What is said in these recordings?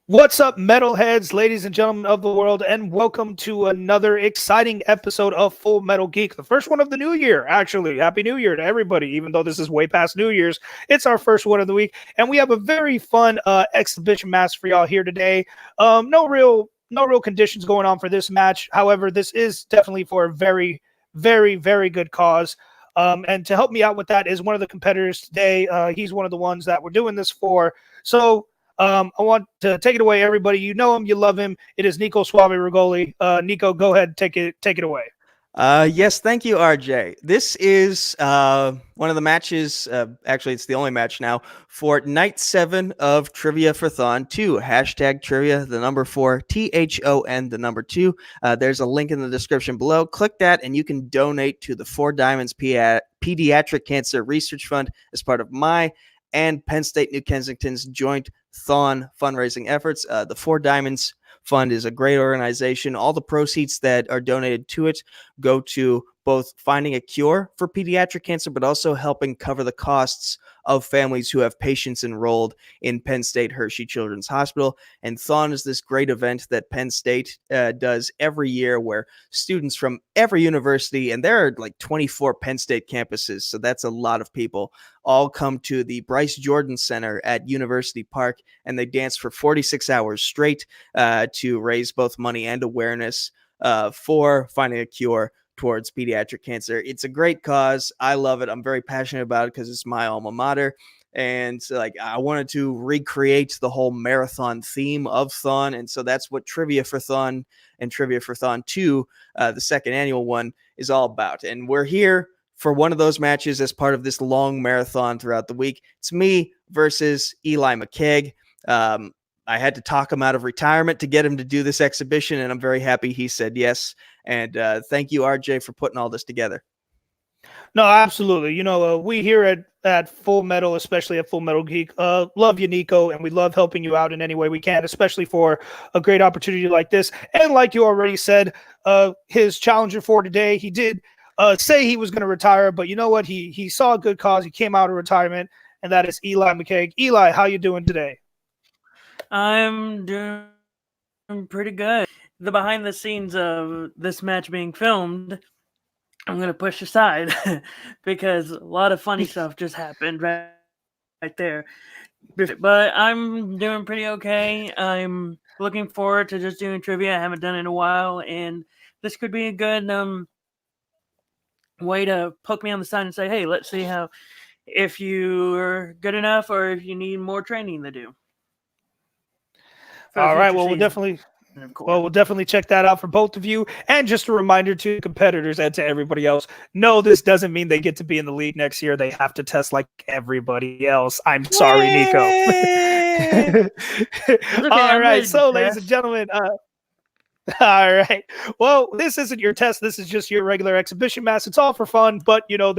What's up, metalheads, ladies and gentlemen of the world, and welcome to another exciting episode of Full Metal Geek, the first one of the new year, actually. Happy New Year to everybody, even though this is way past New Year's. It's our first one of the week, and we have a very fun exhibition match for y'all here today. No real conditions going on for this match. However, this is definitely for a very, very, very good cause. And to help me out with that is one of the competitors today. He's one of the ones that we're doing this for. So I want to take it away, everybody. You know him, you love him. It is Nico Suave Regoli. Nico, go ahead, take it away. Yes, thank you, RJ. This is one of the matches. Actually, it's the only match now for Night 7 of Trivia for Thon 2. Hashtag Trivia, the number 4, THON, the number 2. There's a link in the description below. Click that, and you can donate to the Four Diamonds Pediatric Cancer Research Fund as part of my and Penn State New Kensington's joint Thon fundraising efforts. The Four Diamonds Fund is a great organization. All the proceeds that are donated to it go to both finding a cure for pediatric cancer, but also helping cover the costs of families who have patients enrolled in Penn State Hershey Children's Hospital. And Thon is this great event that Penn State does every year where students from every university, and there are like 24 Penn State campuses, so that's a lot of people, all come to the Bryce Jordan Center at University Park, and they dance for 46 hours straight to raise both money and awareness for finding a cure towards pediatric cancer. It's a great cause. I love it. I'm very passionate about it because it's my alma mater. And I wanted to recreate the whole marathon theme of Thon. And so that's what Trivia for Thon and Trivia for Thon 2, the second annual one, is all about. And we're here for one of those matches as part of this long marathon throughout the week. It's me versus Eli McCaig. I had to talk him out of retirement to get him to do this exhibition, and I'm very happy he said yes. And thank you, RJ, for putting all this together. No, absolutely. You know, we here at Full Metal, especially at Full Metal Geek, love you, Nico, and we love helping you out in any way we can, especially for a great opportunity like this. And like you already said, his challenger for today, he did say he was going to retire, but you know what? He saw a good cause. He came out of retirement, and that is Eli McCaig. Eli, how you doing today? I'm doing pretty good. The behind the scenes of this match being filmed, I'm going to push aside because a lot of funny stuff just happened right there. But I'm doing pretty okay. I'm looking forward to just doing trivia. I haven't done it in a while, and this could be a good way to poke me on the side and say, hey, let's see if you're good enough or if you need more training to do. All right. Well, we'll definitely check that out for both of you. And just a reminder to competitors and to everybody else, no, this doesn't mean they get to be in the league next year. They have to test like everybody else. I'm sorry, Nico. All right. So, ladies and gentlemen, all right. Well, this isn't your test. This is just your regular exhibition match. It's all for fun, but, you know,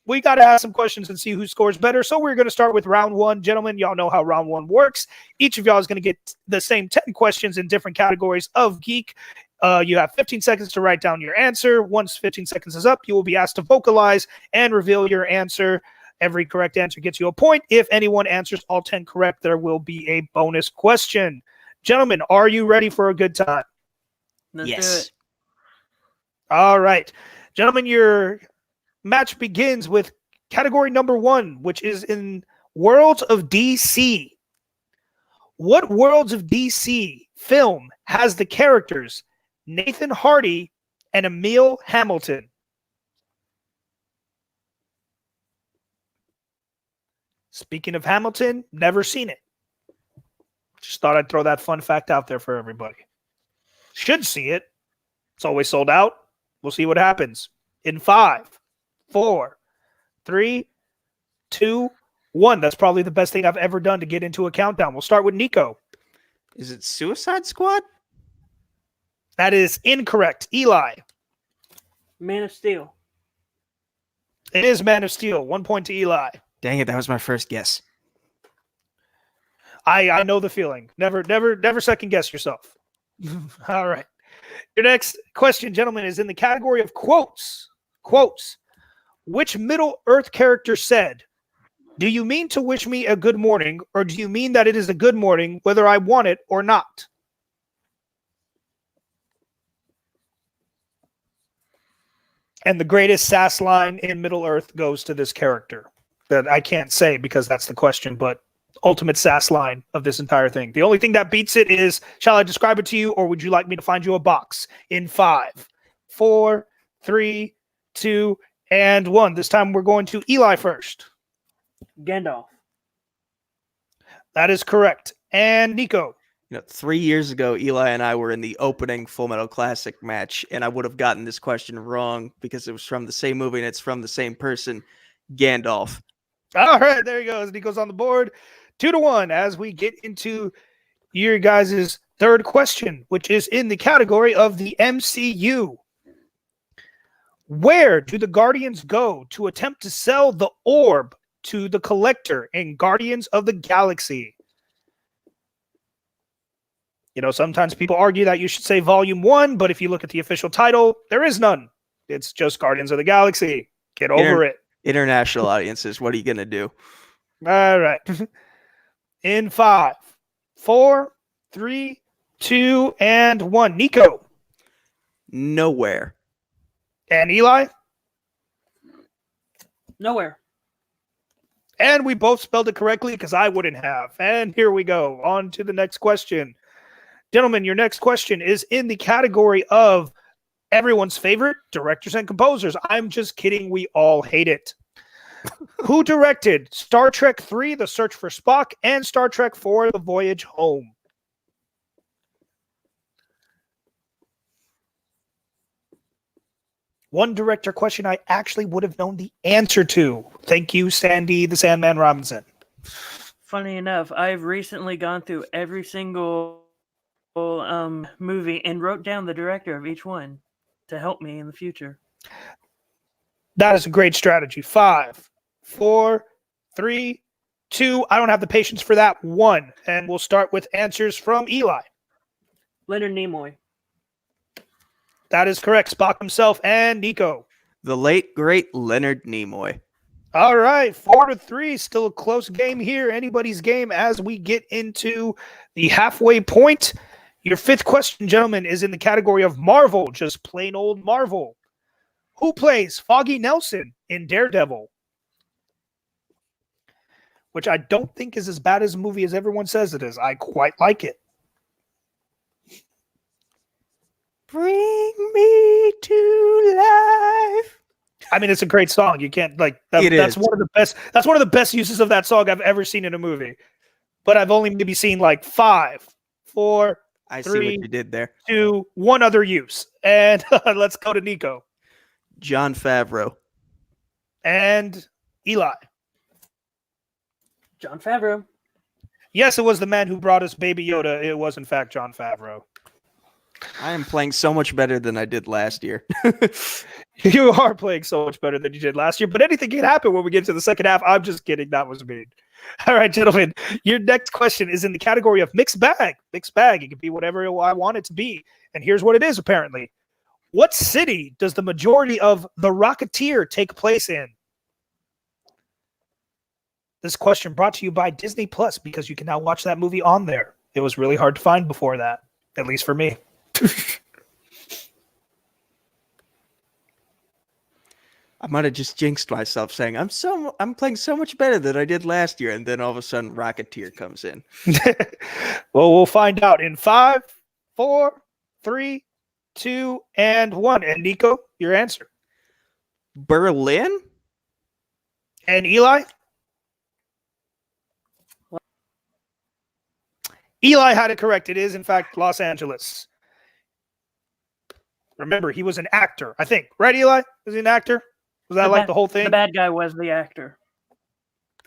we got to ask some questions and see who scores better. So we're going to start with round one. Gentlemen, y'all know how round one works. Each of y'all is going to get the same 10 questions in different categories of geek. You have 15 seconds to write down your answer. Once 15 seconds is up, you will be asked to vocalize and reveal your answer. Every correct answer gets you a point. If anyone answers all 10 correct, there will be a bonus question. Gentlemen, are you ready for a good time? Let's do it. All right. Gentlemen, your match begins with category number 1, which is in Worlds of DC. What Worlds of DC film has the characters Nathan Hardy and Emil Hamilton? Speaking of Hamilton, never seen it. Just thought I'd throw that fun fact out there for everybody. Should see it. It's always sold out. We'll see what happens. In 5, 4, 3, 2, 1. That's probably the best thing I've ever done to get into a countdown. We'll start with Nico. Is it Suicide Squad? That is incorrect. Eli. Man of Steel. It is Man of Steel. 1 point to Eli. Dang it, that was my first guess. I know the feeling. Never second guess yourself. All right. Your next question, gentlemen, is in the category of quotes. Quotes. Which Middle Earth character said, Do you mean to wish me a good morning, or do you mean that it is a good morning whether I want it or not? And the greatest sass line in Middle-earth goes to this character that I can't say because that's the question, but ultimate sass line of this entire thing. The only thing that beats it is, shall I describe it to you, or would you like me to find you a box? In 5, 4, 3, 2, and 1. This time we're going to Eli first. Gandalf. That is correct. And Nico. 3 years ago, Eli and I were in the opening Full Metal Classic match, and I would have gotten this question wrong because it was from the same movie and it's from the same person, Gandalf. All right, there he goes. Nico's on the board. 2-1 as we get into your guys' third question, which is in the category of the MCU. Where do the Guardians go to attempt to sell the orb to the Collector in Guardians of the Galaxy? Sometimes people argue that you should say Volume 1, but if you look at the official title, there is none. It's just Guardians of the Galaxy. Get over it. International audiences, what are you going to do? All right. In 5, 4, 3, 2, and 1. Nico. Nowhere. And Eli. Nowhere. And we both spelled it correctly because I wouldn't have. And here we go. On to the next question. Gentlemen, your next question is in the category of everyone's favorite directors and composers. I'm just kidding. We all hate it. Who directed Star Trek III, The Search for Spock, and Star Trek IV, The Voyage Home? One director question I actually would have known the answer to. Thank you, Sandy the Sandman Robinson. Funny enough, I've recently gone through every single movie and wrote down the director of each one to help me in the future. That is a great strategy. 5, 4, 3, 2. I don't have the patience for that. 1. And we'll start with answers from Eli. Leonard Nimoy. That is correct. Spock himself. And Nico. The late, great Leonard Nimoy. All right. 4-3. Still a close game here. Anybody's game as we get into the halfway point. Your fifth question, gentlemen, is in the category of Marvel. Just plain old Marvel. Who plays Foggy Nelson in Daredevil? Which I don't think is as bad as a movie as everyone says it is. I quite like it. Bring me to life. I mean, it's a great song. You can't that's one of the best. That's one of the best uses of that song I've ever seen in a movie. But I've only maybe seen 5, 4, I 3, see what you did there. 2, 1 other use. And let's go to Nico. Jon Favreau. And Eli. Jon Favreau. Yes, it was the man who brought us Baby Yoda. It was, in fact, Jon Favreau. I am playing so much better than I did last year. You are playing so much better than you did last year, but anything can happen when we get to the second half. I'm just kidding. That was mean. All right, gentlemen, your next question is in the category of mixed bag. Mixed bag. It can be whatever I want it to be. And here's what it is, apparently. What city does the majority of The Rocketeer take place in? This question brought to you by Disney Plus because you can now watch that movie on there. It was really hard to find before that, at least for me. I might have just jinxed myself saying I'm playing so much better than I did last year, and then all of a sudden Rocketeer comes in. Well, we'll find out in 5, 4, 3, 2, and 1. And Nico, your answer. Berlin? And Eli? Eli had it correct. It is, in fact, Los Angeles. Remember, he was an actor, I think. Right, Eli? Was he an actor? Was that the whole thing? The bad guy was the actor.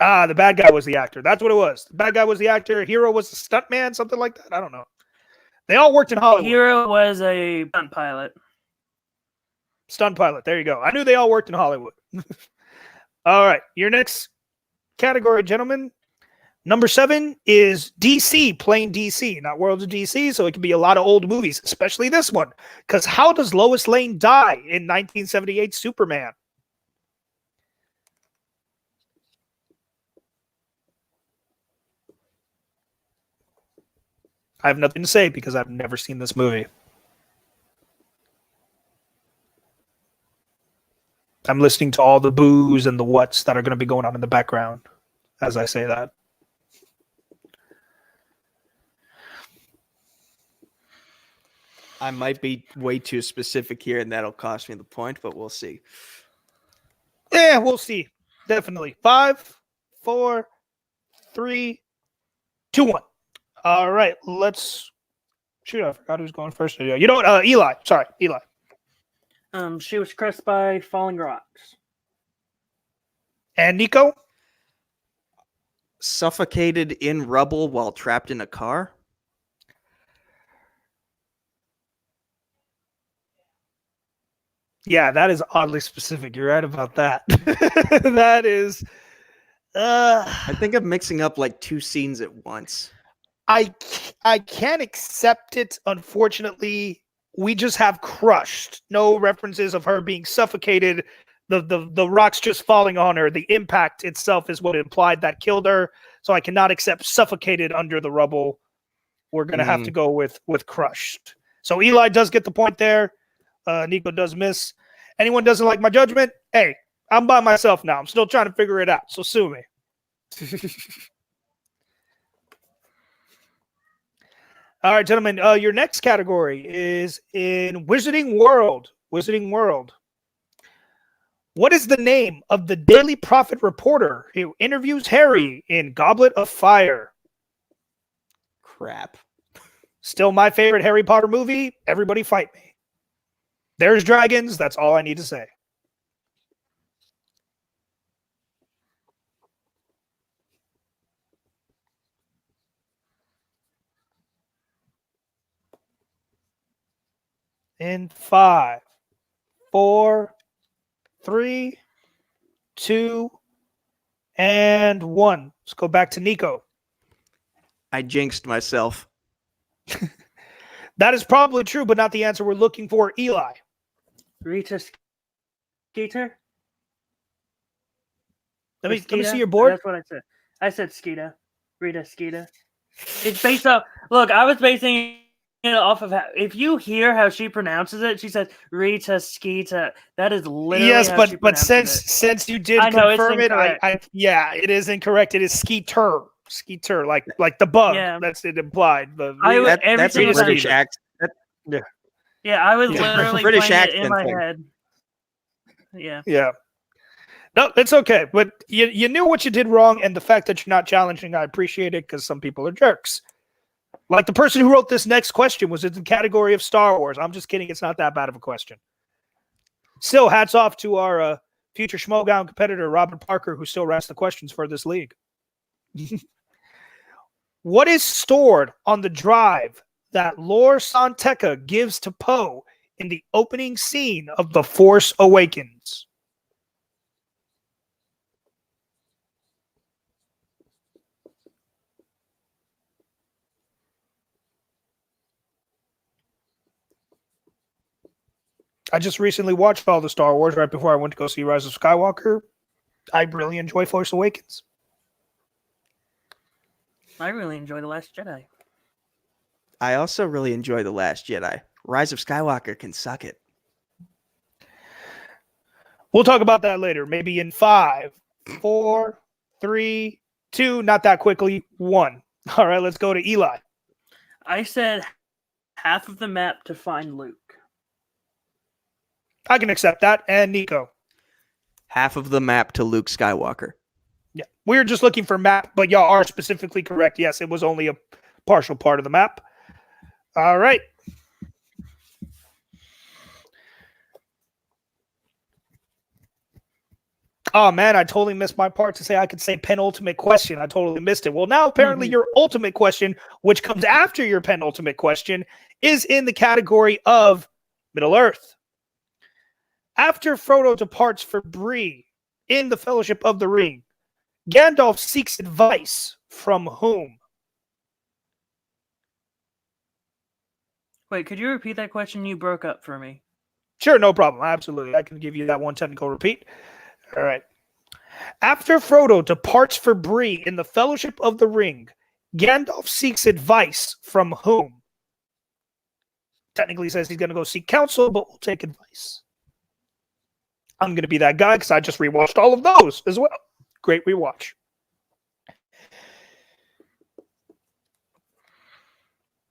Ah, the bad guy was the actor. That's what it was. The bad guy was the actor. Hero was the stuntman, something like that. I don't know. They all worked in Hollywood. Hero was a stunt pilot. Stunt pilot. There you go. I knew they all worked in Hollywood. All right. Your next category, gentlemen. Number 7 is DC, plain DC, not Worlds of DC. So it can be a lot of old movies, especially this one. Because how does Lois Lane die in 1978 Superman? I have nothing to say because I've never seen this movie. I'm listening to all the boos and the whats that are going to be going on in the background as I say that. I might be way too specific here, and that'll cost me the point, but we'll see. Yeah, we'll see. Definitely. 5, 4, 3, 2, 1. All right, let's shoot. I forgot who's going first. You know what? Eli. Sorry, Eli. She was crushed by falling rocks. And Nico? Suffocated in rubble while trapped in a car. Yeah, that is oddly specific. You're right about that. That is. I think I'm mixing up like two scenes at once. I can't accept it. Unfortunately, we just have crushed. No references of her being suffocated. The rocks just falling on her. The impact itself is what implied that killed her. So I cannot accept suffocated under the rubble. We're gonna have to go with crushed. So Eli does get the point there. Nico does miss. Anyone doesn't like my judgment? Hey, I'm by myself now. I'm still trying to figure it out. So sue me. All right, gentlemen. Your next category is in Wizarding World. Wizarding World. What is the name of the Daily Prophet reporter who interviews Harry in Goblet of Fire? Crap. Still my favorite Harry Potter movie. Everybody fight me. There's dragons. That's all I need to say. In 5, 4, 3, 2, and 1. Let's go back to Nico. I jinxed myself. That is probably true, but not the answer we're looking for. Eli. Rita Skeeter? Let me see your board. That's what I said. I said Skeeta. Rita Skeeta. It's based off. Look, I was basing it off of how. If you hear how she pronounces it, she says Rita Skeeta. That is literally Yes, how she but pronounces it. since you did I know, confirm it's it, yeah, it is incorrect. It is Skeeter. Skeeter, like the bug. Yeah. That's it implied. But That's a British accent. Yeah, I was literally British playing it in accent my thing. head. Yeah. Yeah. No, it's okay. But you knew what you did wrong, and the fact that you're not challenging, I appreciate it because some people are jerks. Like the person who wrote this next question was in the category of Star Wars. I'm just kidding. It's not that bad of a question. Still, hats off to our future Schmogown competitor, Robert Parker, who still writes the questions for this league. What is stored on the drive that Lord Santeca gives to Poe in the opening scene of The Force Awakens? I just recently watched all the Star Wars right before I went to go see Rise of Skywalker. I really enjoy Force Awakens. I really enjoy The Last Jedi. I also really enjoy The Last Jedi. Rise of Skywalker can suck it. We'll talk about that later. Maybe in 5, 4, 3, 2, not that quickly, 1. All right, let's go to Eli. I said half of the map to find Luke. I can accept that. And Nico. Half of the map to Luke Skywalker. Yeah, we're just looking for map, but y'all are specifically correct. Yes, it was only a partial part of the map. All right. Oh, man, I totally missed my part to say I could say penultimate question. I totally missed it. Well, now apparently your ultimate question, which comes after your penultimate question, is in the category of Middle-earth. After Frodo departs for Bree in the Fellowship of the Ring, Gandalf seeks advice from whom? Wait, could you repeat that question? You broke up for me. Sure, no problem. Absolutely. I can give you that one technical repeat. All right. After Frodo departs for Bree in the Fellowship of the Ring, Gandalf seeks advice from whom? Technically says he's going to go seek counsel, but we'll take advice. I'm going to be that guy because I just rewatched all of those as well. Great rewatch.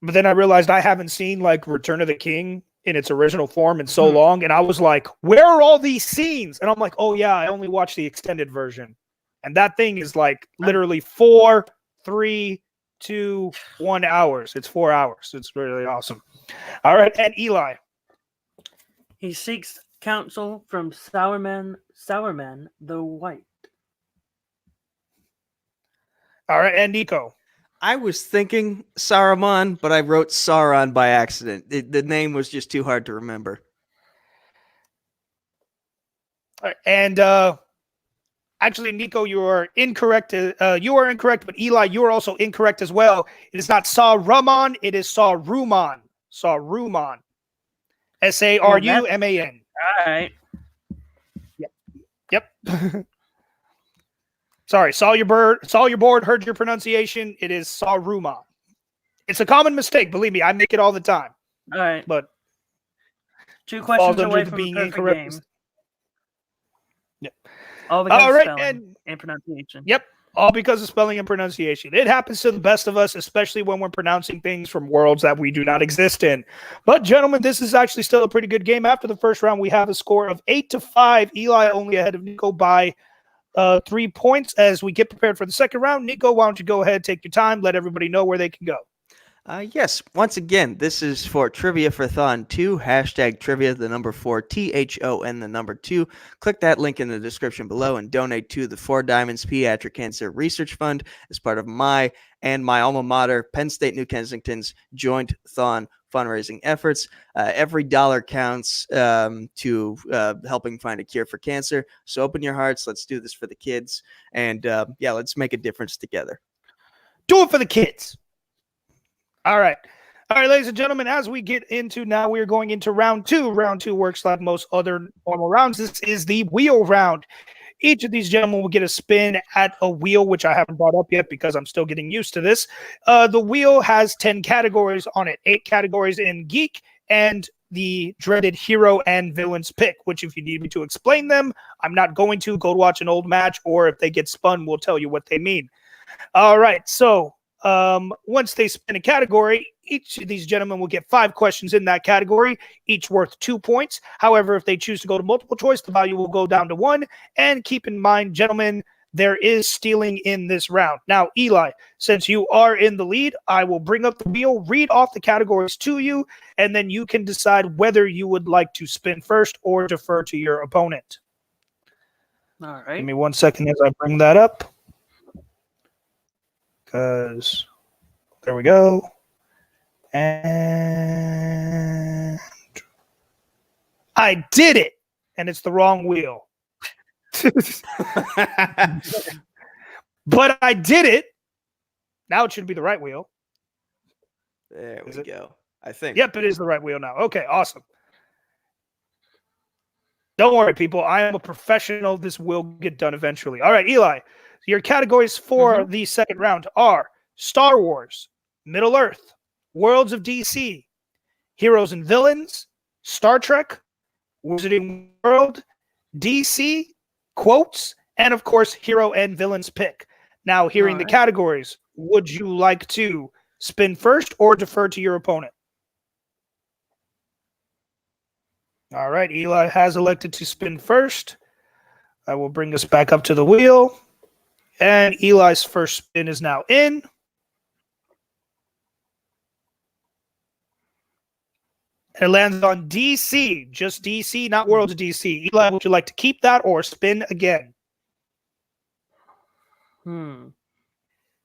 But then I realized I haven't seen like Return of the King in its original form in so long. And I was like, where are all these scenes? And I'm like, oh yeah, I only watched the extended version. And that thing is like literally 4, 3, 2, 1 hours. It's 4 hours. It's really awesome. All right. And Eli. He seeks counsel from Sourman the White. All right. And Nico. I was thinking Saruman, but I wrote Sauron by accident. The name was just too hard to remember. All right, and actually, Nico, you are incorrect. You are incorrect, but Eli, you are also incorrect as well. It is not Saruman. It is Saruman. Saruman. Saruman. All right. Yep. Sorry, saw your board, heard your pronunciation. It is Saruman. It's a common mistake, believe me. I make it all the time. All right. But 2 questions away from being incorrect. Game. Yep. All because all right, of spelling and pronunciation. Yep. All because of spelling and pronunciation. It happens to the best of us, especially when we're pronouncing things from worlds that we do not exist in. But, gentlemen, this is actually still a pretty good game. After the first round, we have a score of 8-5. Eli only ahead of Nico by 3 points. As we get prepared for the second round, Nico, why don't you go ahead, take your time, let everybody know where they can go. Yes, once again, this is for Trivia for Thon 2, hashtag trivia, the number 4, THON, the number 2. Click that link in the description below and donate to the 4 Diamonds Pediatric Cancer Research Fund as part of my and my alma mater, Penn State New Kensington's joint Thon fundraising efforts. Every dollar counts to helping find a cure for cancer. So open your hearts. Let's do this for the kids. And let's make a difference together. Do it for the kids. All right, ladies and gentlemen, as we get into now, we are going into round 2. Round 2 works like most other normal rounds. This is the wheel round. Each of these gentlemen will get a spin at a wheel, which I haven't brought up yet because I'm still getting used to this. The wheel has 10 categories on it, 8 categories in Geek, and the dreaded hero and villains pick, which if you need me to explain them, I'm not going to. Go watch an old match, or if they get spun, we'll tell you what they mean. All right, so once they spin a category, each of these gentlemen will get 5 questions in that category, each worth 2 points. However, if they choose to go to multiple choice, the value will go down to 1. And keep in mind, gentlemen, there is stealing in this round. Now, Eli, since you are in the lead, I will bring up the wheel, read off the categories to you, and then you can decide whether you would like to spin first or defer to your opponent. All right. Give me 1 second as I bring that up. Because there we go. And I did it. And it's the wrong wheel. But I did it. Now it should be the right wheel. There we go. I think. Yep, it is the right wheel now. Okay, awesome. Don't worry, people. I am a professional. This will get done eventually. All right, Eli. Your categories for the second round are Star Wars, Middle Earth, Worlds of DC, Heroes and Villains, Star Trek, Wizarding World, DC, Quotes, and of course, Hero and Villains pick. Now, hearing the categories, would you like to spin first or defer to your opponent? All right, Eli has elected to spin first. I will bring us back up to the wheel. And Eli's first spin is now in. And it lands on DC, just DC, not Worlds of DC. Eli, would you like to keep that or spin again?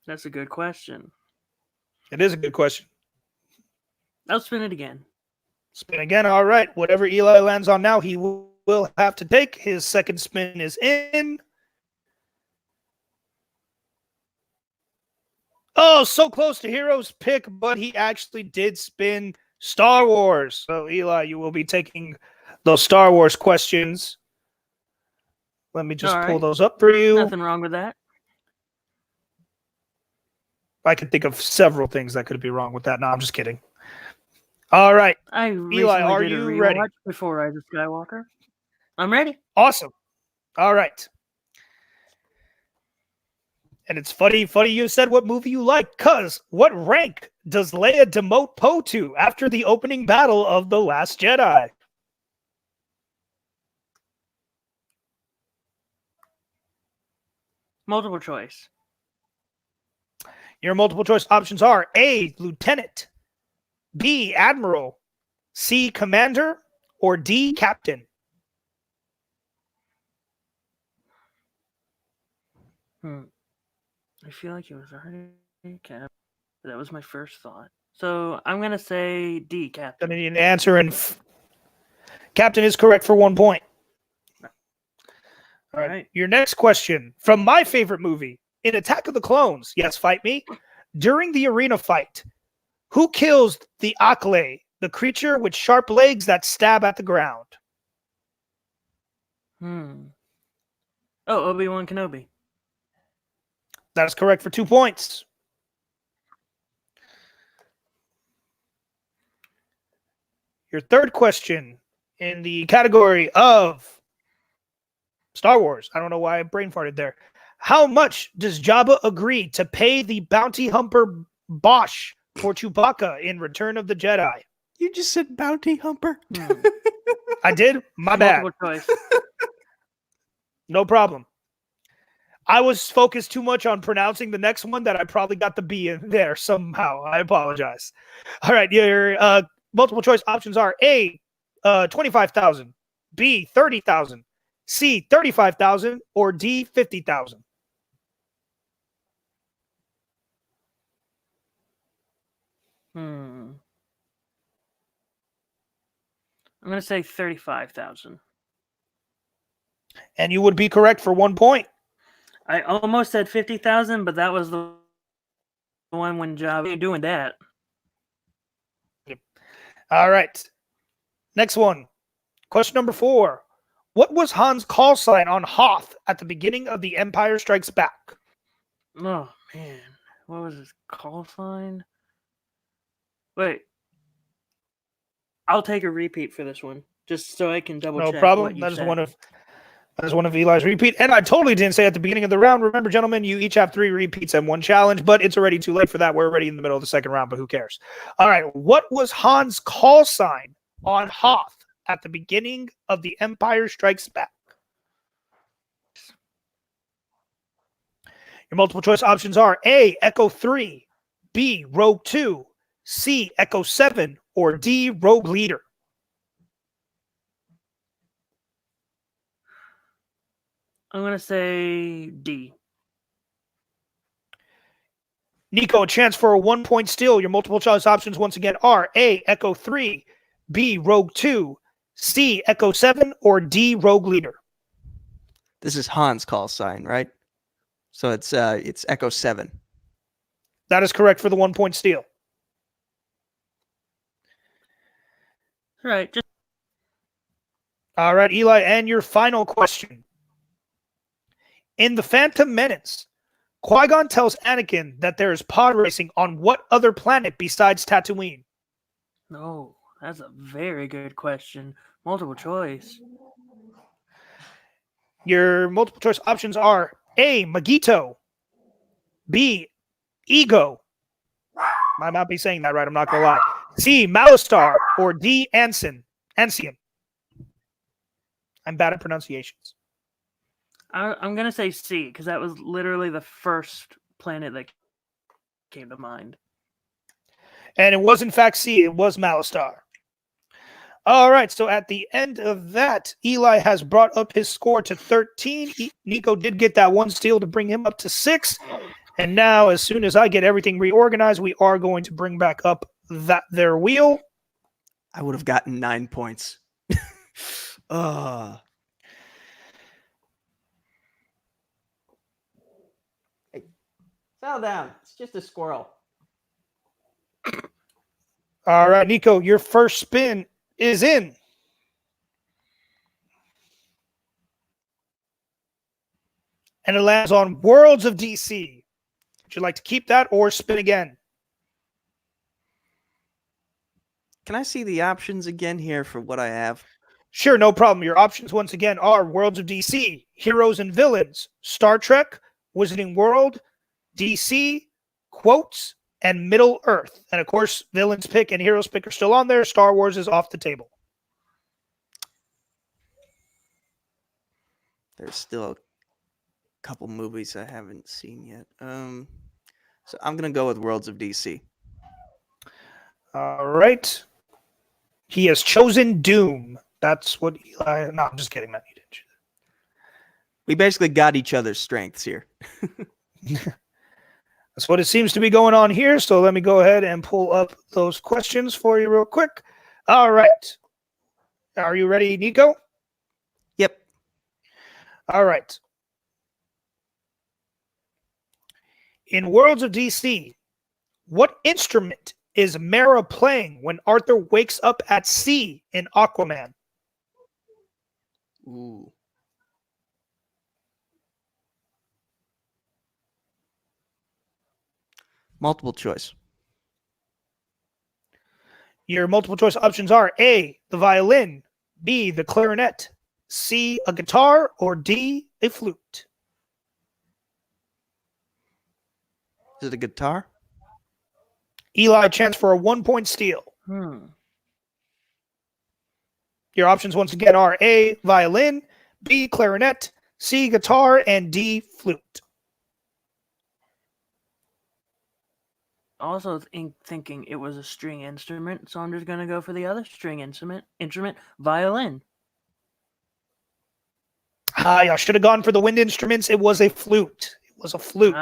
That's a good question. It is a good question. I'll spin it again. Spin again. All right. Whatever Eli lands on now, he will have to take. His second spin is in. Oh, so close to Hero's pick, but he actually did spin Star Wars. So, Eli, you will be taking those Star Wars questions. Let me just pull those up for you. Nothing wrong with that. I could think of several things that could be wrong with that. No, I'm just kidding. All right. I recently are did a you ready? rewatch before Rise of Skywalker. I'm ready. Awesome. All right. And it's funny you said what movie you like, because what rank does Leia demote Poe to after the opening battle of The Last Jedi? Multiple choice. Your multiple choice options are A, Lieutenant, B, Admiral, C, Commander, or D, Captain. I feel like it was already Cap. That was my first thought. So I'm going to say D, Captain. Gonna need an answer, and Captain is correct for 1 point. All right. Your next question. From my favorite movie, in Attack of the Clones, yes, fight me. During the arena fight, who kills the Akle, the creature with sharp legs that stab at the ground? Oh, Obi-Wan Kenobi. That is correct for 2 points. Your third question in the category of Star Wars. I don't know why I brain farted there. How much does Jabba agree to pay the bounty humper Bosch for Chewbacca in Return of the Jedi? You just said bounty humper. I did? My bad. Multiple choice. No problem. I was focused too much on pronouncing the next one that I probably got the B in there somehow. I apologize. All right, your multiple choice options are A, 25,000, B, 30,000, C, 35,000, or D, 50,000. I'm going to say 35,000. And you would be correct for 1 point. I almost said 50,000, but that was the one when Jabba ain't doing that. All right. Next one. Question number 4. What was Han's call sign on Hoth at the beginning of The Empire Strikes Back? Oh, man. What was his call sign? Wait. I'll take a repeat for this one, just so I can double check. No problem. What you That is said. one of Eli's repeat. And I totally didn't say at the beginning of the round. Remember, gentlemen, you each have 3 repeats and 1 challenge, but it's already too late for that. We're already in the middle of the second round, but who cares? All right. What was Han's call sign on Hoth at the beginning of The Empire Strikes Back? Your multiple choice options are A, Echo 3, B, Rogue 2, C, Echo 7, or D, Rogue Leader. I'm going to say D. Nico, a chance for a 1 point steal. Your multiple choice options once again are A, Echo 3, B, Rogue 2, C, Echo 7, or D, Rogue Leader. This is Han's call sign, right? So it's Echo 7. That is correct for the 1 point steal. Right. All right, Eli, and your final question. In The Phantom Menace, Qui-Gon tells Anakin that there is pod racing on what other planet besides Tatooine? No, that's a very good question. Multiple choice. Your multiple choice options are A, Magito, B, Ego. I might not be saying that right, I'm not going to lie. C, Malastar, or D, Ancian. I'm bad at pronunciations. I'm going to say C, because that was literally the first planet that came to mind. And it was, in fact, C. It was Malastar. All right, so at the end of that, Eli has brought up his score to 13. Nico did get that 1 steal to bring him up to 6. And now, as soon as I get everything reorganized, we are going to bring back up their wheel. I would have gotten 9 points. Hey, settle down. It's just a squirrel. All right, Nico, your first spin is in. And it lands on Worlds of DC. Would you like to keep that or spin again? Can I see the options again here for what I have? Sure, no problem. Your options once again are Worlds of DC, Heroes and Villains, Star Trek, Wizarding World, DC, Quotes, and Middle Earth. And of course, Villains pick and Heroes pick are still on there. Star Wars is off the table. There's still a couple movies I haven't seen yet. So I'm gonna go with Worlds of DC. All right. He has chosen Doom. That's what Eli. No, I'm just kidding, man. He didn't choose We basically got each other's strengths here. That's what it seems to be going on here. So let me go ahead and pull up those questions for you real quick. All right. Are you ready, Nico? Yep. All right. In Worlds of DC, what instrument is Mara playing when Arthur wakes up at sea in Aquaman? Ooh. Multiple choice. Your multiple choice options are A, the violin, B, the clarinet, C, a guitar, or D, a flute. Is it a guitar? Eli, chance for a 1-point steal. Your options once again are A, violin, B, clarinet, C, guitar, and D, flute. Also thinking it was a string instrument, so I'm just going to go for the other string instrument, violin. I should have gone for the wind instruments. It was a flute. It was a flute.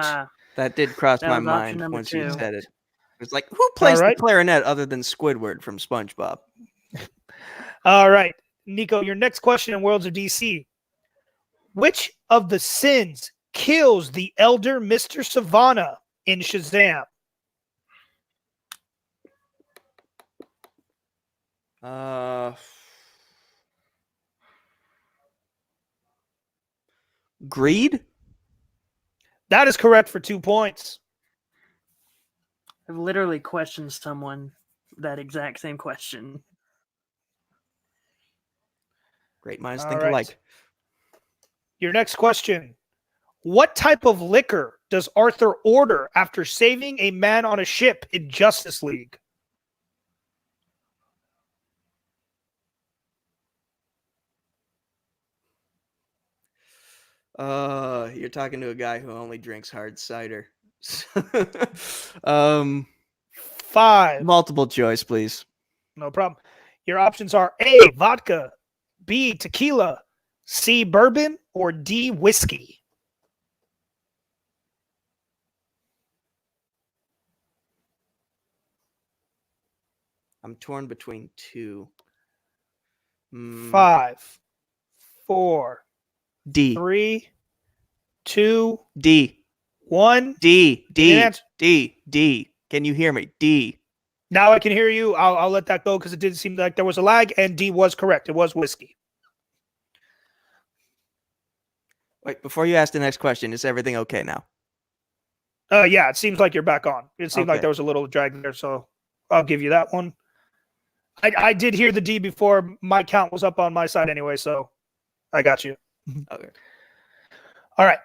That did cross That my was option mind number once you 2. said it. It was like, who plays All right. the clarinet other than Squidward from SpongeBob? All right. Nico, your next question in Worlds of DC. Which of the sins kills the elder Mr. Savannah in Shazam? Greed? That is correct for 2 points. I've literally questioned someone that exact same question. Great minds All think right. alike. Your next question. What type of liquor does Arthur order after saving a man on a ship in Justice League? You're talking to a guy who only drinks hard cider. 5. Multiple choice, please. No problem. Your options are A, vodka, B, tequila, C, bourbon, or D, whiskey. I'm torn between 2. 5, 4, D. 3, 2, D. 1. D. Give me an D. answer. D. D. Can you hear me? D. Now I can hear you. I'll let that go because it did seem like there was a lag, and D was correct. It was whiskey. Wait, before you ask the next question, is everything okay now? Yeah, it seems like you're back on. It seemed like Okay. there was a little drag there, so I'll give you that one. I did hear the D before. My count was up on my side anyway, so I got you. Okay. All right.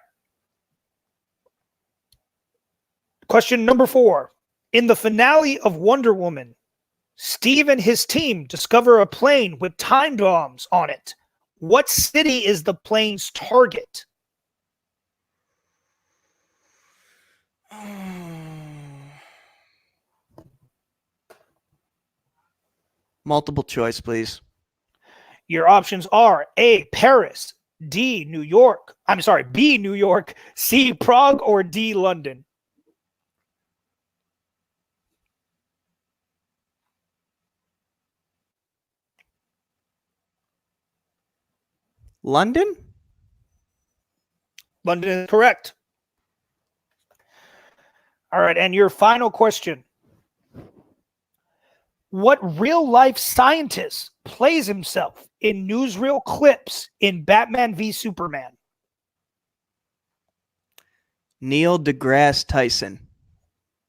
Question number 4. In the finale of Wonder Woman, Steve and his team discover a plane with time bombs on it. What city is the plane's target? Multiple choice, please. Your options are A, Paris, D, New York. I'm sorry, B, New York, C, Prague, or D, London. London? London is correct. All right, and your final question. What real-life scientist plays himself in newsreel clips in Batman v Superman? Neil deGrasse Tyson.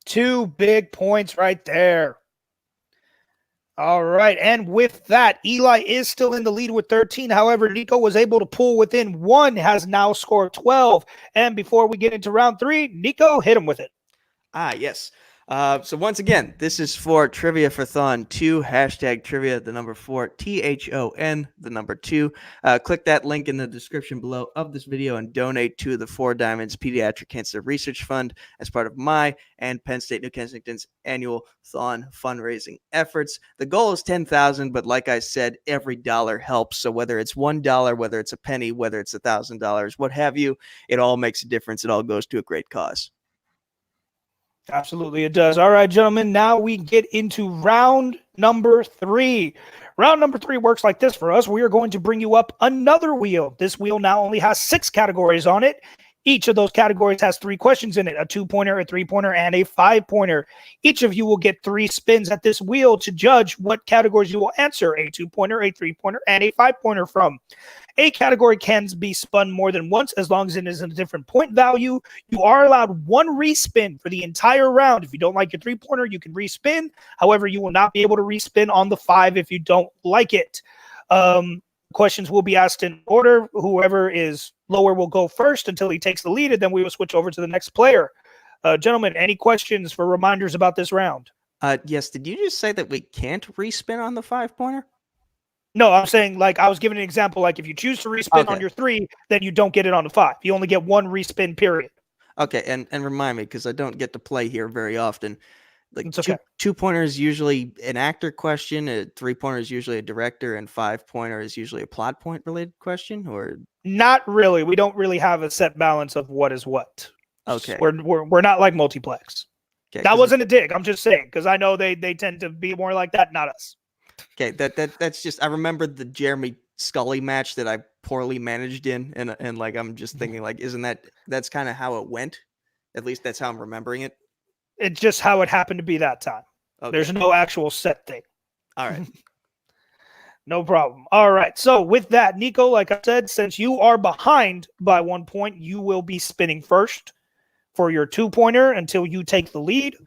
2 big points right there. All right. And with that, Eli is still in the lead with 13. However, Nico was able to pull within 1, has now scored 12. And before we get into round 3, Nico, hit him with it. Yes. So once again, this is for Trivia for Thon 2, hashtag trivia, the number 4, THON, the number 2. Click that link in the description below of this video and donate to the 4 Diamonds Pediatric Cancer Research Fund as part of my and Penn State New Kensington's annual Thon fundraising efforts. The goal is $10,000, but like I said, every dollar helps. So whether it's $1, whether it's a penny, whether it's $1,000, what have you, it all makes a difference. It all goes to a great cause. Absolutely, it does. All right, gentlemen, now we get into round number 3. Round number 3 works like this for us. We are going to bring you up another wheel. This wheel now only has 6 categories on it. Each of those categories has 3 questions in it, a 2-pointer, a 3-pointer, and a 5-pointer. Each of you will get 3 spins at this wheel to judge what categories you will answer, a 2-pointer, a 3-pointer, and a 5-pointer from. A category can be spun more than once as long as it is in a different point value. You are allowed 1 respin for the entire round. If you don't like your 3-pointer, you can respin. However, you will not be able to respin on the 5 if you don't like it. Questions will be asked in order. Whoever is lower will go first until he takes the lead, and then we will switch over to the next player. Gentlemen, any questions for reminders about this round? Yes. Did you just say that we can't respin on the 5-pointer? No, I'm saying, like, I was giving an example. Like, if you choose to respin on your 3, then you don't get it on the 5. You only get 1 respin, period. Okay, and remind me, because I don't get to play here very often. Like, it's okay. 2-pointer is usually an actor question, a 3-pointer is usually a director, and 5-pointer is usually a plot point related question, or not really. We don't really have a set balance of what is what. Okay, we're not like Multiplex. Okay, that wasn't a dig. I'm just saying, because I know they tend to be more like that, not us. Okay, that's just, I remember the Jeremy Scully match that I poorly managed in, and like I'm just thinking, like, isn't that's kind of how it went? At least that's how I'm remembering it. It's just how it happened to be that time. Okay. There's no actual set thing. All right. No problem. All right. So with that, Nico, like I said, since you are behind by 1 point, you will be spinning first for your 2-pointer until you take the lead.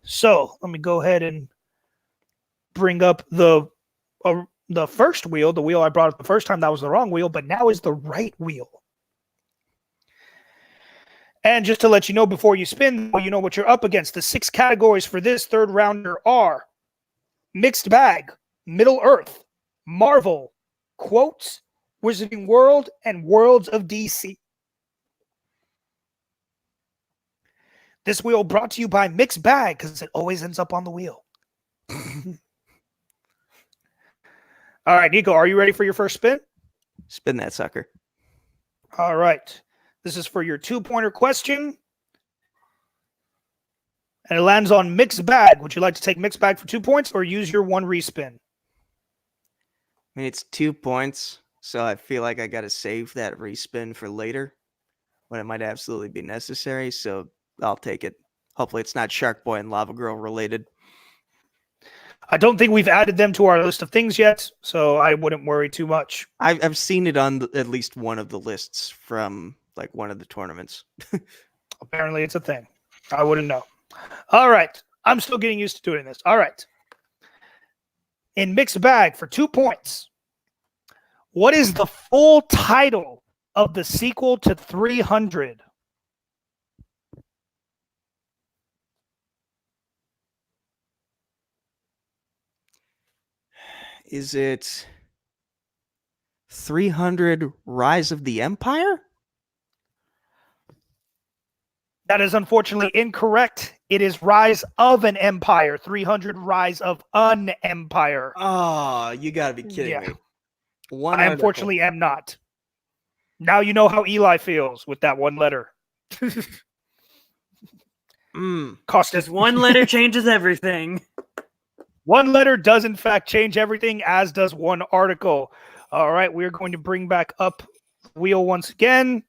So let me go ahead and bring up the first wheel. The wheel I brought up the first time, that was the wrong wheel, but now is the right wheel. And just to let you know before you spin, you know what you're up against. The 6 categories for this third rounder are Mixed Bag, Middle Earth, Marvel, Quotes, Wizarding World, and Worlds of DC. This wheel brought to you by Mixed Bag, because it always ends up on the wheel. All right, Nico, are you ready for your first spin? Spin that sucker. All right. This is for your 2-pointer question. And it lands on Mixed Bag. Would you like to take Mixed Bag for 2 points or use your 1 respin? I mean, it's 2 points, so I feel like I got to save that respin for later when it might absolutely be necessary, so I'll take it. Hopefully it's not Shark Boy and Lava Girl related. I don't think we've added them to our list of things yet, so I wouldn't worry too much. I've seen it on at least one of the lists from like one of the tournaments. Apparently it's a thing. I wouldn't know. All right. I'm still getting used to doing this. All right. In Mixed Bag for 2 points. What is the full title of the sequel to 300? Is it 300 Rise of the Empire? That is unfortunately incorrect. It is Rise of an Empire. 300 Rise of an Empire. Oh, you got to be kidding me. I unfortunately am not. Now you know how Eli feels with that 1 letter. Cost us 1 letter changes everything. 1 letter does in fact change everything, as does 1 article. All right, we're going to bring back up the wheel once again.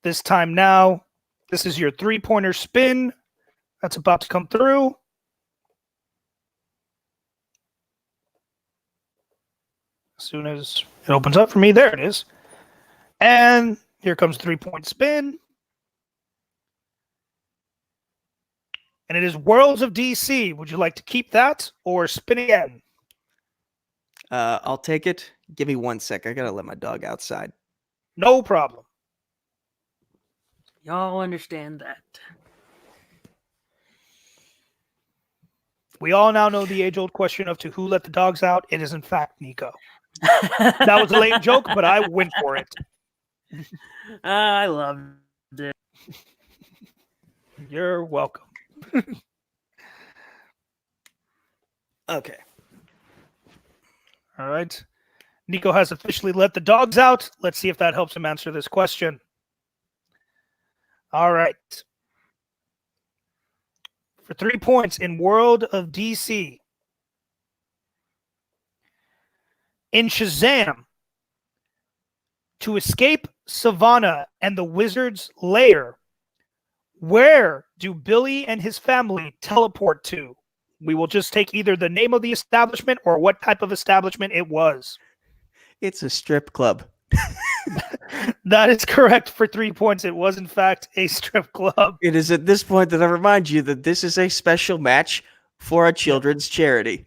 This time now, this is your 3-pointer spin that's about to come through. As soon as it opens up for me, there it is. And here comes 3-point spin. And it is Worlds of DC. Would you like to keep that or spin again? I'll take it. Give me 1 sec. I gotta let my dog outside. No problem. Y'all understand that. We all now know the age-old question of to who let the dogs out. It is, in fact, Nico. That was a lame joke, but I went for it. I loved it. You're welcome. Okay. All right. Nico has officially let the dogs out. Let's see if that helps him answer this question. All right. For 3 points in World of DC. In Shazam, to escape Savannah and the Wizard's lair, where do Billy and his family teleport to? We will just take either the name of the establishment or what type of establishment it was. It's a strip club. That is correct for 3 points. It was, in fact, a strip club. It is at this point that I remind you that this is a special match for a children's charity.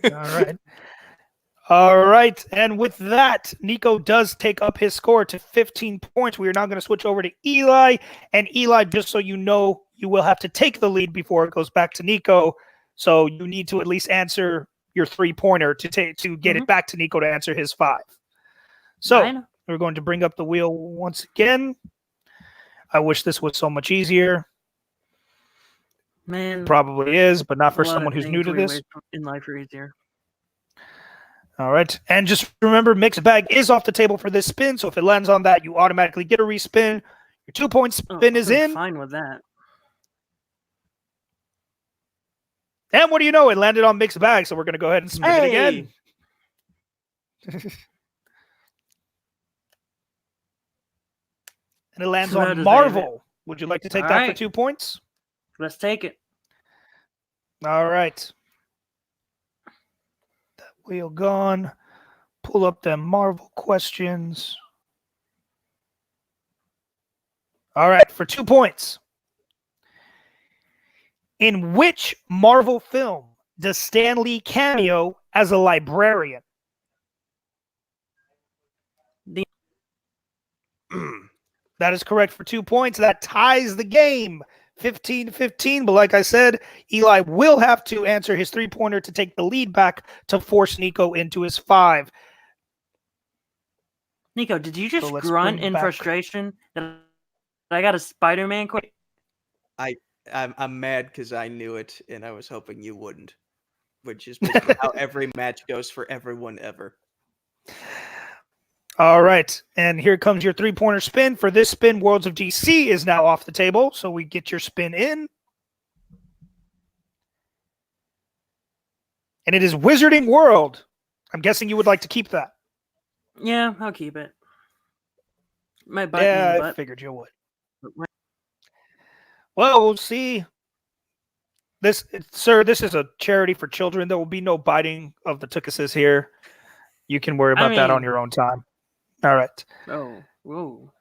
All right. All right. And with that, Nico does take up his score to 15 points. We are now going to switch over to Eli. And Eli, just so you know, you will have to take the lead before it goes back to Nico. So you need to at least answer your 3-pointer to get it back to Nico to answer his 5. So we're going to bring up the wheel once again. I wish this was so much easier. Man, probably is, but not for someone who's new to this. In life are easier. All right. And just remember, mixed bag is off the table for this spin. So if it lands on that, you automatically get a respin. Your 2-point spin is in. Fine with that. And what do you know? It landed on mixed bag. So we're going to go ahead and spin it again. And it lands on Marvel. Would you like to take that for 2 points? Let's take it. All right. That wheel gone. Pull up them Marvel questions. All right, for 2 points. In which Marvel film does Stan Lee cameo as a librarian? That is correct for 2 points. That ties the game 15-15. But like I said, Eli will have to answer his 3-pointer to take the lead back to force Nico into his 5. Nico, did you just grunt in frustration that I got a Spider-Man question? I'm mad because I knew it and I was hoping you wouldn't, which is basically how every match goes for everyone ever. All right, and here comes your 3-pointer spin. For this spin, Worlds of DC is now off the table, so we get your spin in. And it is Wizarding World. I'm guessing you would like to keep that. Yeah, I'll keep it. My butt. Yeah, I figured you would. Well, we'll see. This is a charity for children. There will be no biting of the tuchuses here. You can worry about that on your own time. All right. Oh, whoa.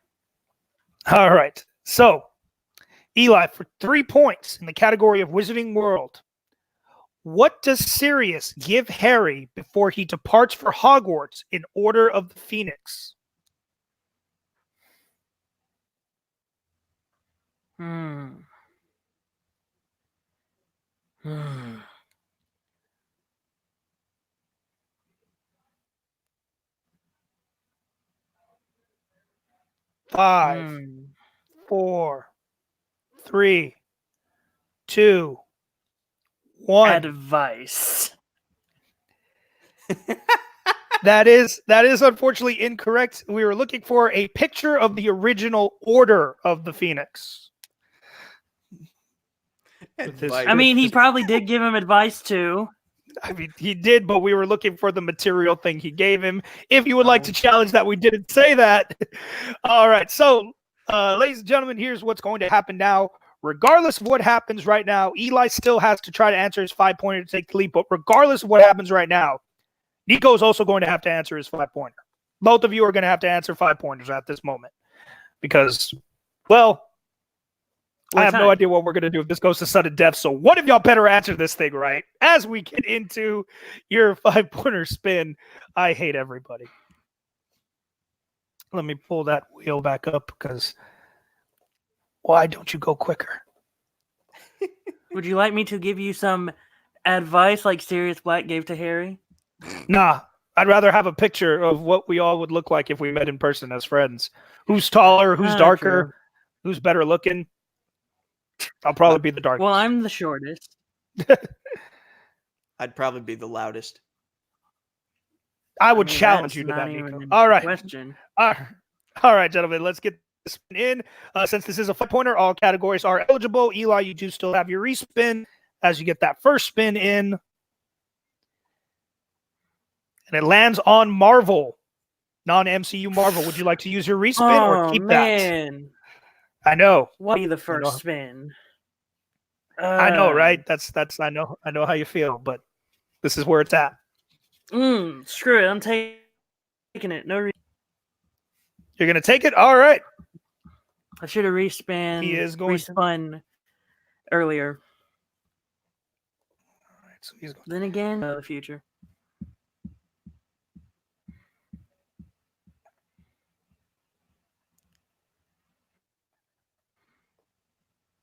All right. So, Eli, for 3 points in the category of Wizarding World, what does Sirius give Harry before he departs for Hogwarts in Order of the Phoenix? Five, 4, 3, 2, 1. Advice. That is unfortunately incorrect. We were looking for a picture of the original Order of the Phoenix. I mean, he probably did give him advice too. I mean, he did, but we were looking for the material thing he gave him. If you would like to challenge that, we didn't say that. All right. So, ladies and gentlemen, here's what's going to happen now. Regardless of what happens right now, Eli still has to try to answer his 5-pointer to take the lead. But regardless of what happens right now, Nico is also going to have to answer his 5-pointer. Both of you are going to have to answer 5-pointers at this moment. Because, well, I have no idea what we're going to do if this goes to sudden death. So one of y'all better answer this thing right. As we get into your 5-pointer spin, I hate everybody. Let me pull that wheel back up because why don't you go quicker? Would you like me to give you some advice like Sirius Black gave to Harry? Nah, I'd rather have a picture of what we all would look like if we met in person as friends. Who's taller, who's darker, True. who's better looking. I'll probably be the darkest. Well, I'm the shortest. I'd probably be the loudest. I would challenge you to that, Nico. All right. Question. All right, gentlemen, let's get this in. Since this is a 5-pointer, all categories are eligible. Eli, you do still have your respin as you get that first spin in. And it lands on Marvel, non-MCU Marvel. Would you like to use your respin or keep that? I know. What be the first spin? I know, right? That's I know how you feel, but this is where it's at. Screw it. I'm taking it. No reason. You're gonna take it? All right. I should have respun. He is going respun earlier. All right, so he's going. Then again, the future.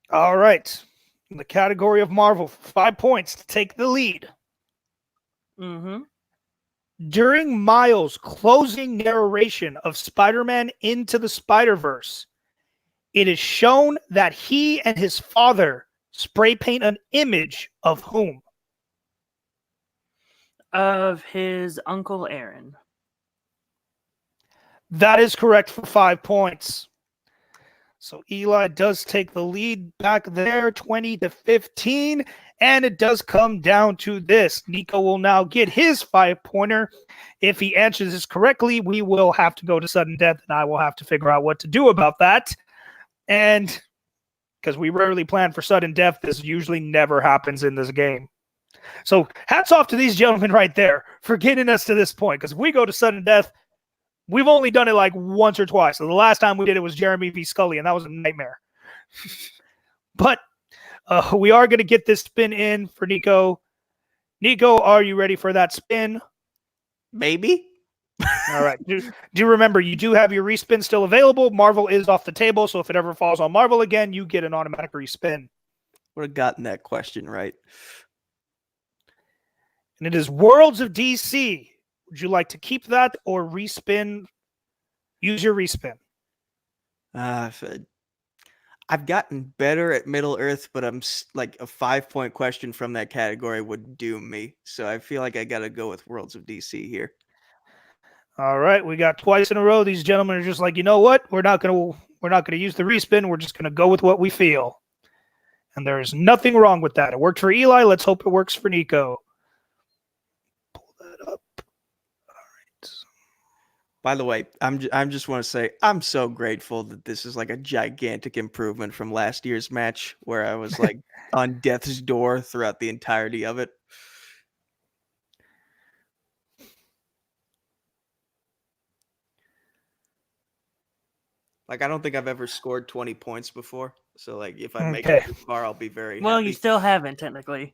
All right. In the category of Marvel, 5 points to take the lead. During Miles' closing narration of Spider-Man Into the Spider-Verse, it is shown that he and his father spray paint an image of whom? Of his Uncle Aaron. That is correct for 5 points. So Eli does take the lead back there, 20-15, and it does come down to this. Nico will now get his 5-pointer. If he answers this correctly, we will have to go to sudden death, and I will have to figure out what to do about that. And because we rarely plan for sudden death, this usually never happens in this game. So hats off to these gentlemen right there for getting us to this point, because if we go to sudden death, we've only done it like once or twice. So the last time we did it was Jeremy v. Scully, and that was a nightmare. But we are going to get this spin in for Nico. Nico, are you ready for that spin? Maybe. All right. Do remember, you do have your respin still available. Marvel is off the table, so if it ever falls on Marvel again, you get an automatic respin. Would have gotten that question right. And it is Worlds of DC. Would you like to keep that or respin? Use your respin. I've gotten better at Middle Earth, but I'm like a 5-point question from that category would doom me. So I feel like I got to go with Worlds of DC here. All right, we got twice in a row. These gentlemen are just like, you know what? We're not gonna use the respin. We're just gonna go with what we feel. And there is nothing wrong with that. It worked for Eli. Let's hope it works for Nico. Pull that up. All right. By the way, I'm just want to say I'm so grateful that this is like a gigantic improvement from last year's match where I was like on death's door throughout the entirety of it. Like, I don't think I've ever scored 20 points before. So, like, if I make it too far, I'll be very happy. You still haven't, technically.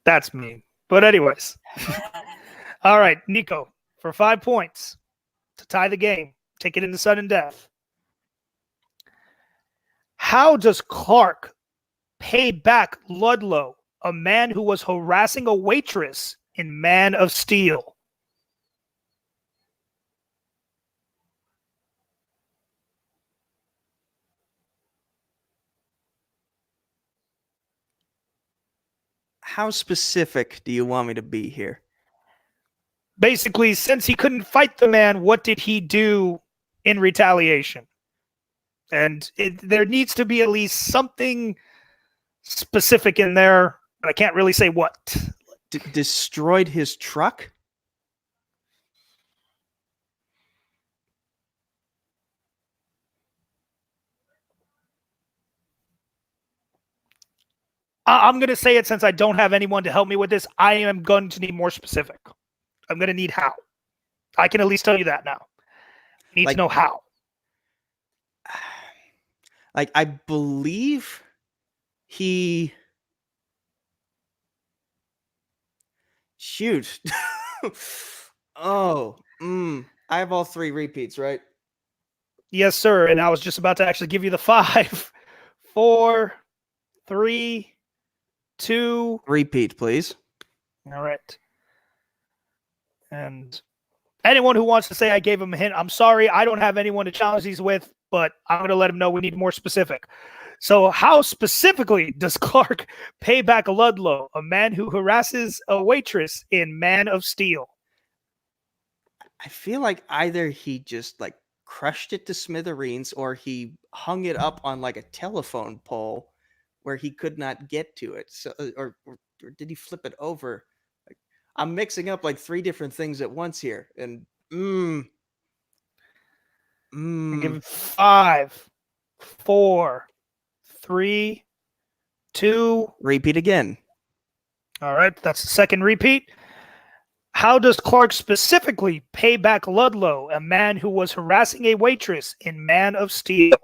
That's mean. But anyways. All right, Nico, for 5 points to tie the game. Take it into sudden death. How does Clark pay back Ludlow, a man who was harassing a waitress in Man of Steel? How specific do you want me to be here? Basically, since he couldn't fight the man, what did he do in retaliation? And there needs to be at least something specific in there, but I can't really say what. Destroyed his truck? I'm going to say it since I don't have anyone to help me with this. I am going to need more specific. I'm going to need how. I can at least tell you that now. Need to know how. Like, I believe he... Shoot. I have all 3 repeats, right? Yes, sir. And I was just about to actually give you the 5, 4, 3, 2. Repeat, please. All right. And anyone who wants to say I gave him a hint, I'm sorry. I don't have anyone to challenge these with, but I'm going to let him know we need more specific. So how specifically does Clark pay back Ludlow, a man who harasses a waitress in Man of Steel? I feel like either he just like crushed it to smithereens or he hung it up on like a telephone pole where he could not get to it. So, or did he flip it over? Like, I'm mixing up like 3 different things at once here. And I'll give it 5, 4, 3, 2. Repeat again. All right, that's the second repeat. How does Clark specifically pay back Ludlow, a man who was harassing a waitress in Man of Steel?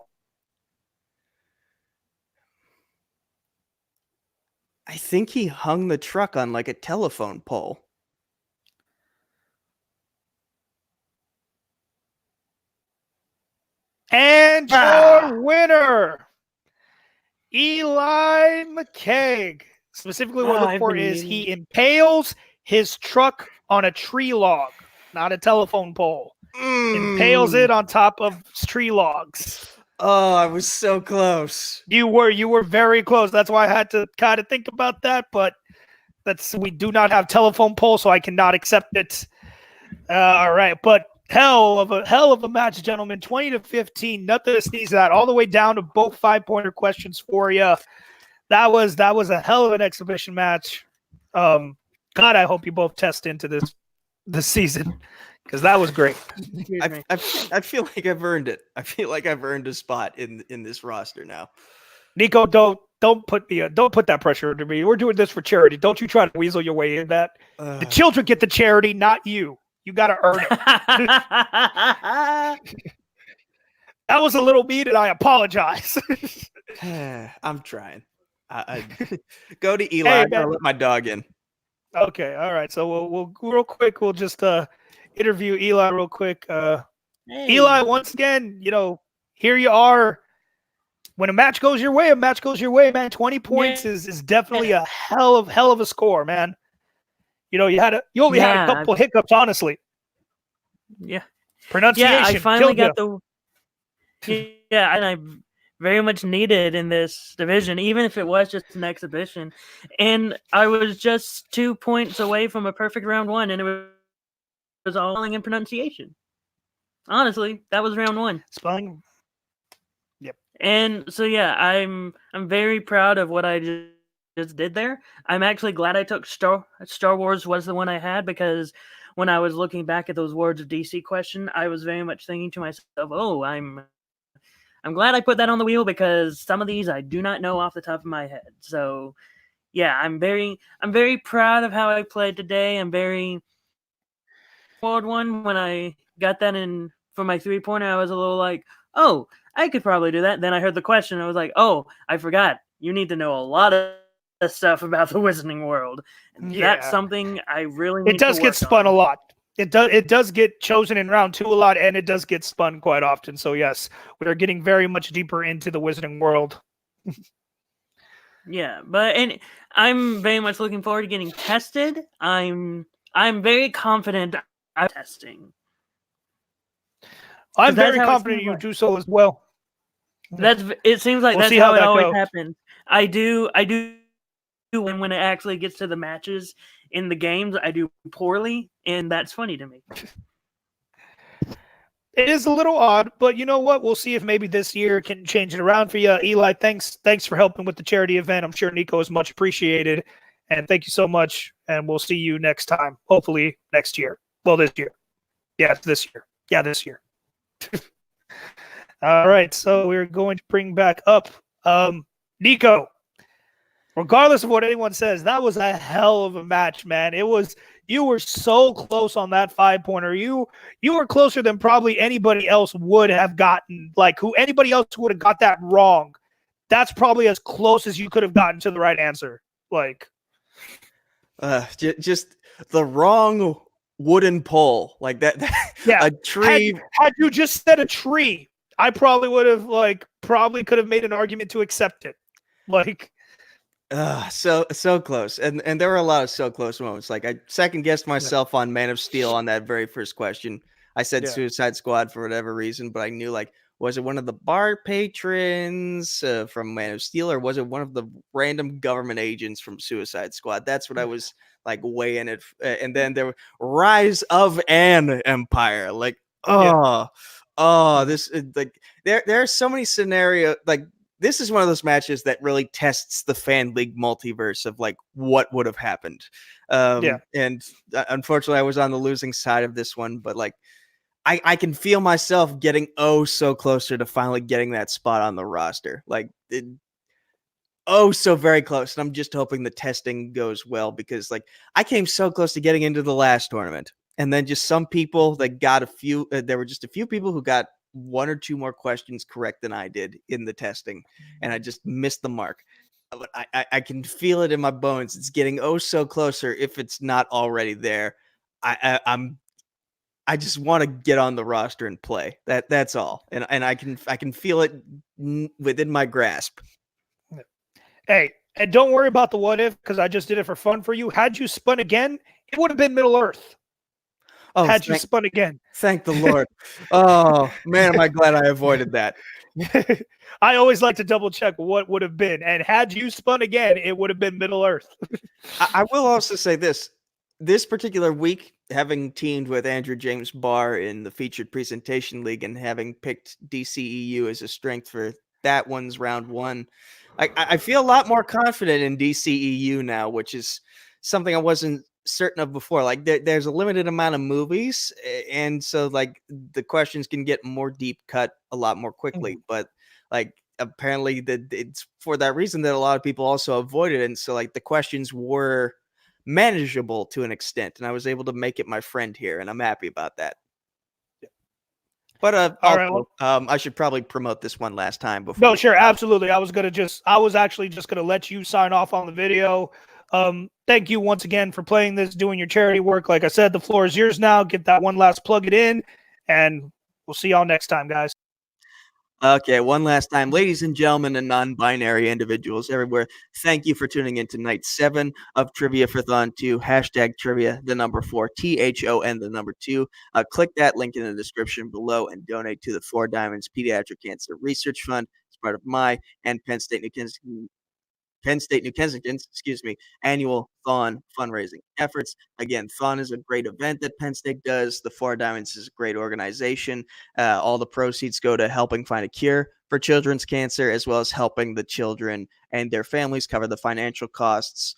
I think he hung the truck on like a telephone pole. And your winner, Eli McCaig. Specifically, what I look for is he impales his truck on a tree log, not a telephone pole. Impales it on top of tree logs. Oh, I was so close. You were very close. That's why I had to kind of think about that, but we do not have telephone poles, so I cannot accept it. All right, but hell of a match, gentlemen. 20-15, nothing to sneeze at. All the way down to both 5-pointer questions for you. That was a hell of an exhibition match. God, I hope you both test into this season because that was great. I feel like I've earned it. I feel like I've earned a spot in this roster now. Nico, don't put that pressure on me. We're doing this for charity. Don't you try to weasel your way in that. The children get the charity, not you. You got to earn it. That was a little mean, and I apologize. I'm trying. I go to Eli. Hey, I'm gonna let my dog in. Okay, all right. So we'll real quick. We'll just interview Eli real quick. Eli, once again, here you are. When a match goes your way, man. 20 points is definitely a hell of a score, man. You only had a couple hiccups, honestly. Yeah. Pronunciation. Yeah, I finally got and I very much needed in this division, even if it was just an exhibition. And I was just 2 points away from a perfect round 1, and it was all in pronunciation. Honestly, that was round 1. Spelling. Yep. And so yeah, I'm very proud of what I just did there. I'm actually glad I took Star Wars was the one I had, because when I was looking back at those Words of DC question, I was very much thinking to myself, oh, I'm glad I put that on the wheel, because some of these I do not know off the top of my head. So yeah, I'm very proud of how I played today. I'm very forward one. When I got that in for my 3-pointer, I was a little like, oh, I could probably do that. Then I heard the question. I was like, oh, I forgot. You need to know a lot of stuff about the Wizarding World. And that's something I really need to work on. It does get spun a lot. It does get chosen in round 2 a lot, and it does get spun quite often. So yes, we are getting very much deeper into the Wizarding World. Yeah, and I'm very much looking forward to getting tested. I'm very confident I'm testing. I'm very confident you do so as well. It seems like that's how it always happens. I do when it actually gets to the matches in the games, I do poorly, and that's funny to me. It is a little odd, but you know what? We'll see if maybe this year can change it around for you. Eli, thanks for helping with the charity event. I'm sure Nico is much appreciated, and thank you so much, and we'll see you next time, hopefully next year. Well, this year. Yeah, this year. Yeah, this year. All right, so we're going to bring back up Nico. regardless of what anyone says, that was a hell of a match, man. You were so close on that 5-pointer. You were closer than probably anybody else would have gotten. Like anybody else would have got that wrong. That's probably as close as you could have gotten to the right answer. Like, just the wrong wooden pole, like that. Yeah, a tree. Had you just said a tree, I probably would have could have made an argument to accept it. Like, so close, and there were a lot of so close moments. Like I second guessed myself on Man of Steel on that very first question. I said Suicide Squad for whatever reason, but I knew was it one of the bar patrons from Man of Steel, or was it one of the random government agents from Suicide Squad? That's what I was weighing it. And then there Rise of an Empire. This there are so many scenarios. This is one of those matches that really tests the fan league multiverse of what would have happened. And unfortunately I was on the losing side of this one, but I can feel myself getting so closer to finally getting that spot on the roster. So very close. And I'm just hoping the testing goes well, because I came so close to getting into the last tournament. And then just some people that got a few, there were just a few people who got one or two more questions correct than I did in the testing. And I just missed the mark. But I can feel it in my bones. It's getting so closer if it's not already there. I just want to get on the roster and play. That's all. And I can feel it within my grasp. Hey, and don't worry about the what if, because I just did it for fun for you. Had you spun again, it would have been Middle Earth. Had you spun again. Thank the Lord. Oh, man, am I glad I avoided that. I always like to double check what would have been. And had you spun again, it would have been Middle Earth. I will also say this. This particular week, having teamed with Andrew James Barr in the Featured Presentation League and having picked DCEU as a strength for that one's round one, I feel a lot more confident in DCEU now, which is something I wasn't certain of before. There's a limited amount of movies, and so the questions can get more deep cut a lot more quickly. But apparently it's for that reason that a lot of people also avoided it. And so the questions were manageable to an extent, and I was able to make it my friend here, and I'm happy about that. But I should probably promote this one last time before. No, sure, absolutely. I was actually just gonna let you sign off on the video. Thank you once again for playing this, doing your charity work. Like I said, the floor is yours now. Get that one last plug it in, and we'll see y'all next time, guys. Okay, one last time. Ladies and gentlemen and non-binary individuals everywhere, thank you for tuning in to night 7 of Trivia for Thon 2, #trivia, the number 4, THON, the number 2. Click that link in the description below and donate to the 4 Diamonds Pediatric Cancer Research Fund. It's part of my and Penn State New Kensington's, annual Thon fundraising efforts. Again, Thon is a great event that Penn State does. The 4 Diamonds is a great organization. All the proceeds go to helping find a cure for children's cancer, as well as helping the children and their families cover the financial costs,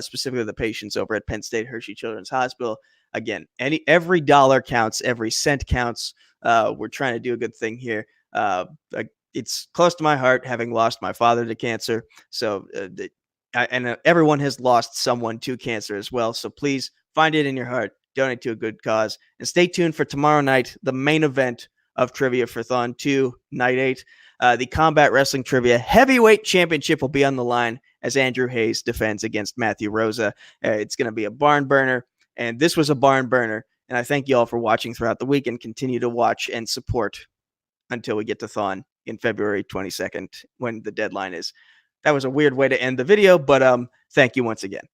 specifically the patients over at Penn State Hershey Children's Hospital. Again, every dollar counts, every cent counts. We're trying to do a good thing here. It's close to my heart, having lost my father to cancer. So, everyone has lost someone to cancer as well. So please find it in your heart, donate to a good cause, and stay tuned for tomorrow night, the main event of Trivia for Thon 2, Night 8. The Combat Wrestling Trivia Heavyweight Championship will be on the line as Andrew Hayes defends against Matthew Rosa. It's going to be a barn burner, and this was a barn burner. And I thank you all for watching throughout the week, and continue to watch and support until we get to Thon in February 22nd, when the deadline is. That was a weird way to end the video, but thank you once again.